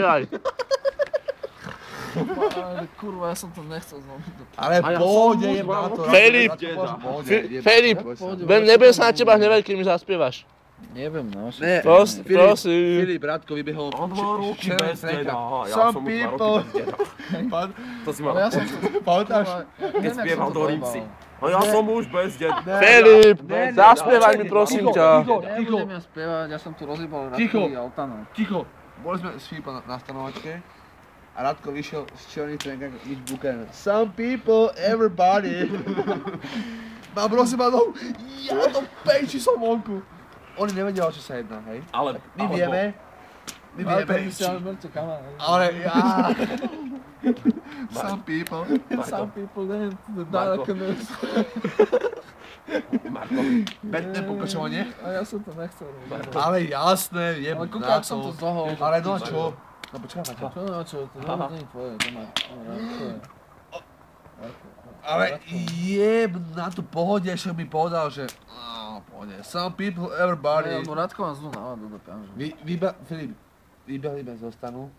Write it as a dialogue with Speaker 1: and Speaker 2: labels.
Speaker 1: Spievaj.
Speaker 2: Kurva, ja som to nechcel znovu.
Speaker 3: Ale pohode je na to.
Speaker 1: Filip, nebudem sa na teba hnevať, keď mi zaspievaš.
Speaker 2: Neviem, no.
Speaker 1: Prosím.
Speaker 3: Filip, Radko vybehol.
Speaker 4: On 2 roky bez deda. Ja som
Speaker 3: Some
Speaker 4: mu 2
Speaker 3: people.
Speaker 4: roky bez deda. To si mal
Speaker 2: Ja som
Speaker 3: Pamätáš?
Speaker 4: keď spieval do Rímsy. A ja som už bez deda.
Speaker 1: Filip, zaspievaj mi prosím ťa.
Speaker 2: Nebudem ja spievať, ja som tu rozjebal Radkovi Altana.
Speaker 3: Ticho. Boli sme s Filipom na stanovačke a Radko vyšiel z čelných trenkách nič bukené. Some people, everybody. Má prosím ma dom, ja to pejči som vonku. Oni nevedia, o čo sa jedná, hej?
Speaker 4: Ale
Speaker 3: My vieme.
Speaker 2: Ale to by si ale mŕte kamera.
Speaker 3: Ale ja... Some people.
Speaker 2: Some people didn't the darkness.
Speaker 4: Marko,
Speaker 3: Bedné pokračovanie.
Speaker 2: A ja som to nechcel robiť.
Speaker 3: Ale jasné, je
Speaker 2: Ale
Speaker 3: na
Speaker 2: kúkaj, som to
Speaker 3: to.
Speaker 2: zohol.
Speaker 3: Ale no čo? No počkaj na to.
Speaker 2: Čo no čo, to nie je tvoje, to má tvoje.
Speaker 3: Ale jeb na tú pohode, však mi povedal, že... Pohode. Some people, everybody.
Speaker 2: No Radko mám zlu náladu do kanžu.
Speaker 3: Filip, vybehli bez zostanu.